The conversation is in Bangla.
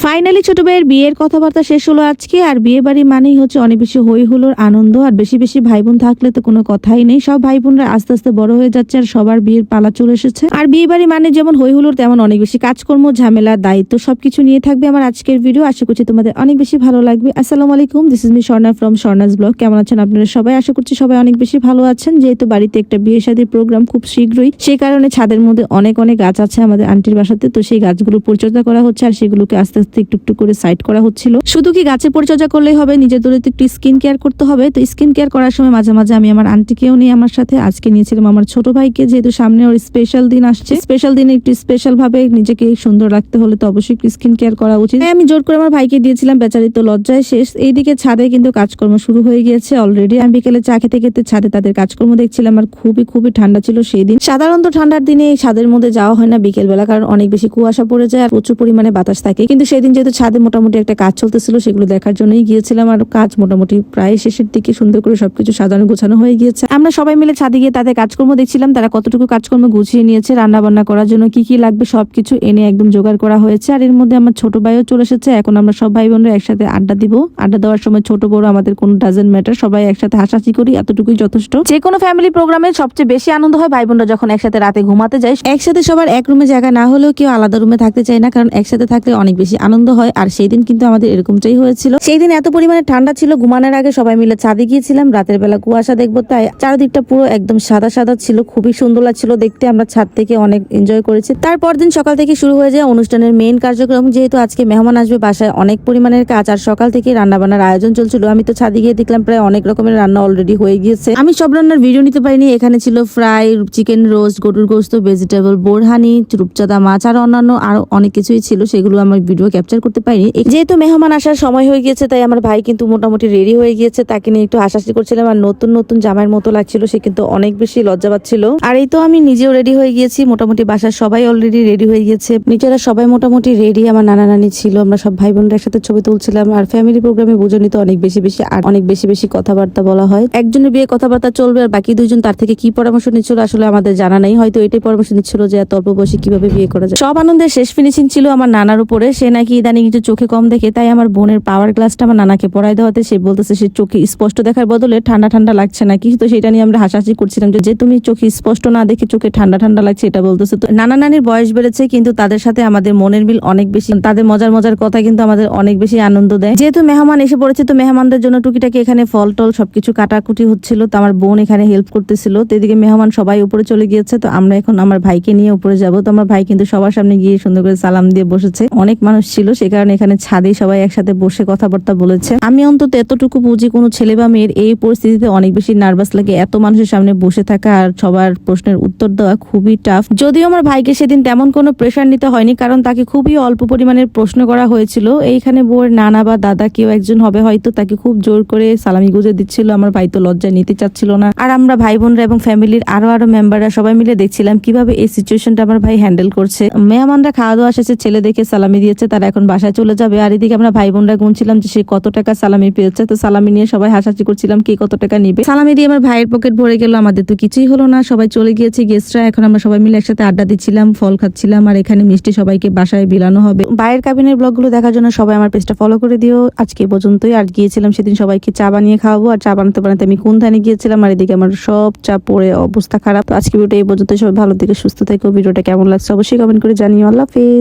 ফাইনালি ছোট ভাইয়ের বিয়ের কথাবার্তা শেষ হলো আজকে। আর বিয়ে বাড়ি মানেই হচ্ছে অনেক বেশি হই হুল্লোড়, আনন্দ। আর বেশি বেশি ভাই বোন থাকলে তো কোনো কথাই নেই। সব ভাই বোনরা আস্তে আস্তে বড় হয়ে যাচ্ছে আর সবার বিয়ের পালা চলে এসেছে। আর বিয়ে বাড়ি মানে যেমন হই হুল্লোড় তেমন অনেক বেশি কাজকর্ম, ঝামেলা, দায়িত্ব সবকিছু নিয়ে থাকবে আমার আজকের ভিডিও। আশা করছি তোমাদের অনেক বেশি ভালো লাগবে। আসসালামু আলাইকুম, this is me Swarna from স্বর্ণাস blog. কেমন আছেন আপনারা সবাই? আশা করছি সবাই অনেক বেশি ভালো আছেন। যেহেতু বাড়িতে একটা বিয়ে শাদীর প্রোগ্রাম খুব শীঘ্রই, সেই কারণে ছাদের মধ্যে অনেক অনেক গাছ আছে আমাদের আন্টির বাসাতে। তো সেই গাছগুলো পরিচর্যা করা হচ্ছে আর সেগুলোকে আস্তে আস্তে একটু একটু করে সাইড করা হচ্ছিল। শুধু কি গাছের পরিচর্যা করলেই হবে, নিজের দূরে একটু স্কিন কেয়ার করতে হবে। তো স্কিন কেয়ার করার সময় মাঝে মাঝে আমি আমার আন্টিকেও নিয়ে আমার সাথে, আজকে নিয়েছিলাম আমার ছোট ভাইকে। যেহেতু সামনে ওর স্পেশাল দিন আসছে, স্পেশাল দিনে একটু স্পেশাল ভাবে নিজেকে সুন্দর রাখতে হলে তো অবশ্যই একটু স্কিন কেয়ার করা উচিত। আমি জোর করে আমার ভাইকে দিয়েছিলাম, বেচারি তো লজ্জায় শেষ। এইদিকে ছাদে কিন্তু কাজকর্ম শুরু হয়ে গিয়েছে অলরেডি। আমি বিকেলে চা খেতে খেতে ছাদে তাদের কাজকর্ম দেখছিলাম। আর খুবই খুবই ঠান্ডা ছিল সেই দিন। সাধারণত ঠান্ডার দিনে এই ছাদের মধ্যে যাওয়া হয় না বিকেল বেলা, কারণ অনেক বেশি কুয়াশা পড়ে যায় আর প্রচুর পরিমাণে বাতাস থাকে। কিন্তু সেদিন যেহেতু ছাদে মোটামুটি একটা কাজ চলতেছিল, সেগুলো দেখার জন্যই গিয়েছিলাম। আর কাজ মোটামুটি প্রায় শেষের দিকে, সুন্দর করে সবকিছু সাজানো গোছানো হয়ে গিয়েছে। আমরা সবাই মিলে ছাদে গিয়ে তাদের কাজকর্ম দেখছিলাম, তারা কতটুকু কাজকর্ম গুছিয়ে নিয়েছে। রান্না বান্না করার জন্য কি কি লাগবে সবকিছু এনে একদম জোগাড় করা হয়েছে। আর এর মধ্যে আমার ছোট ভাইও চলে এসেছে। এখন আমরা সব ভাই বোনরা একসাথে আড্ডা দিব। আড্ডা দেওয়ার সময় ছোট বড় আমাদের কোনো ডাজেন্ট ম্যাটার, সবাই একসাথে হাসাহাসি করি, এতটুকুই যথেষ্ট। যে কোনো ফ্যামিলি প্রোগ্রামে সবচেয়ে বেশি আনন্দ হয় ভাই বোনরা যখন একসাথে রাতে ঘুমাতে যায়। একসাথে সবার এক রুমে জায়গা না হলেও কেউ আলাদা রুমে থাকতে চায় না, কারণ একসাথে থাকলে অনেক বেশি আনন্দ হয়। আর সেই দিন কিন্তু আমাদের এরকমটাই হয়েছিল। সেই দিন এত পরিমাণে ঠান্ডা ছিল, ঘুমানোর আগে সবাই মিলে ছাদে গিয়েছিলাম। রাতের বেলা কুয়াশা দেখবো, তাই চারদিকটা পুরো একদম সাদা সাদা ছিল, খুবই সুন্দর লাগছিল দেখতে। আমরা ছাদ থেকে অনেক এনজয় করেছি। তারপর দিন সকাল থেকে শুরু হয়ে যায় অনুষ্ঠানের মেইন কার্যক্রম। যেহেতু আজকে মেহমান আসবে, বাসায় অনেক পরিমাণের কাজ আর সকাল থেকে রান্না বান্নার আয়োজন চলছিল। আমি তো ছাদে গিয়ে দেখলাম প্রায় অনেক রকমের রান্না অলরেডি হয়ে গিয়েছে। আমি সব রান্নার ভিডিও নিতে পারিনি। এখানে ছিল ফ্রাই, চিকেন রোস্ট, গরুর গোস্ত, ভেজিটেবল, বোরহানি, রূপচাঁদা মাছ আর অন্যান্য আরো অনেক কিছুই ছিল। সেগুলো আমার ভিডিও ক্যাপচার করতে পারিনি। যেহেতু মেহমান আসার সময় হয়ে গিয়েছে, তাই আমার ভাই কিন্তু মোটামুটি রেডি হয়ে গিয়েছে। তাকে নিয়ে একটু হাসাহাসি করছিলাম। আর নতুন নতুন জামাইয়ের মতো লাগছিল, সে কিন্তু অনেক বেশি লজ্জা পাচ্ছিল। আর এই তো আমি নিজেও রেডি হয়ে গিয়েছি। মোটামুটি বাসার সবাই অলরেডি রেডি হয়ে গিয়েছে, নিজেরা সবাই মোটামুটি রেডি। আমার নানা নানি ছিল, আমরা সব ভাই বোনরা একসাথে ছবি তুলছিলাম। আর ফ্যামিলি প্রোগ্রামে বুঝনি তো অনেক বেশি বেশি আর অনেক বেশি বেশি কথাবার্তা বলা হয়। একজনের বিয়ে কথাবার্তা চলবে আর বাকি দুইজন তার থেকে কি পরামর্শ নিচ্ছিল আসলে আমাদের জানা নাই। হয়তো এটাই পরামর্শ নিচ্ছিল যে এত অল্প বয়সে কিভাবে বিয়ে করা যায়। সব আনন্দের শেষ ফিনিশিং ছিল আমার নানার উপরে। সে নাকি ইদানিং একটু চোখে কম দেখে, তাই আমার বোনের পাওয়ার গ্লাসটা আমার নানাকে পরাই দেওয়াতে সে বলতেছে সে চোখে স্পষ্ট দেখার বদলে ঠান্ডা ঠান্ডা লাগছে নাকি। তো সেটা নিয়ে আমরা হাসাহাসি করছিলাম যে তুমি চোখে স্পষ্ট না দেখে চোখে ঠান্ডা ঠান্ডা লাগছে, এটা বলতেছে। তো নানা নানির বয়স বেড়েছে, কিন্তু তাদের সাথে আমাদের মনের মিল অনেক বেশি। তাদের মজার মজার কথা কিন্তু আমাদের অনেক বেশি আনন্দ দেয়। যেহেতু মেহমান এসে পড়েছে, তো মেহমানদের জন্য টুকিটাকি এখানে ফল টল সবকিছু কাটাকুটি হচ্ছিল। তো আমার বোন এখানে হেল্প করতেছিল। তো এদিকে মেহমান সবাই উপরে চলে গিয়েছে। তো আমরা এখন আমার ভাইকে নিয়ে উপরে যাব। তো আমার ভাই কিন্তু সবার সামনে গিয়ে সুন্দর করে সালাম দিয়ে বসেছে। অনেক মানুষ ছিল, সে কারণে এখানে ছাদে সবাই একসাথে বসে কথাবার্তা বলেছে। আমি অন্তত এতটুকু বুঝি, কোনো ছেলে বা মেয়ের এই পরিস্থিতিতে অনেক বেশি নার্ভাস লাগে। এত মানুষের সামনে বসে থাকা আর সবার প্রশ্নের উত্তর দেওয়া খুবই টাফ। যদিও আমার ভাইকে সেদিন তেমন কোনো প্রেশার নিতে হয়নি, কারণ তাকে খুবই অল্প পরিমাণের প্রশ্ন করা হয়েছিল। এইখানে বউয়ের নানা বা দাদা কেউ একজন হবে হয়তো, তাকে খুব জোর করে সালামি গুজে দিচ্ছিল। আমার ভাই তো লজ্জায় নিতে চাচ্ছিল না। আর আমরা ভাই বোনরা এবং ফ্যামিলির আরো মেম্বাররা সবাই মিলে দেখছিলাম কিভাবে এই সিচুয়েশনটা আমার ভাই হ্যান্ডেল করছে। মেহমানরা খাওয়া দাওয়া শেষে ছেলে দেখে সালামি দিয়েছে, তারা এখন বাসায় চলে যাবে। আর এদিকে আমরা ভাই বোনরা গুনছিলাম যে সে কত টাকা সালামি পেয়েছে। তো সালামি নিয়ে সবাই হাসাহাসি করছিলাম কে কত টাকা নিবে। সালামি দিয়ে আমার ভাইয়ের পকেট ভরে গেল, আমাদের তো কিছুই হলো না। সবাই চলে গিয়েছে গেস্টরা। এখন আমরা সবাই মিলে একসাথে আড্ডা দিচ্ছিলাম, ফল খাচ্ছিলাম। আর এখানে মিষ্টি সবাইকে বাসায় বিলানো হবে। ভাইয়ের কাবিনের ব্লগগুলো দেখার জন্য সবাই আমার পেজটা ফলো করে দিও। আজকে পর্যন্তই। আর গিয়েছিলাম সেদিন সবাইকে চা বানিয়ে খাওয়াবো। আর চা বানাতে বানাতে আমি কোন ধানে গিয়েছিলাম। আর এদিকে আমার সব চা পড়ে অবস্থা খারাপ। আজকে ভিডিওটা এই পর্যন্ত। সবাই ভালো থেকে সুস্থ থেকো। ভিডিওটা কেমন লাগছে অবশ্যই কমেন্ট করে জানিও। আল্লাহ হাফেজ।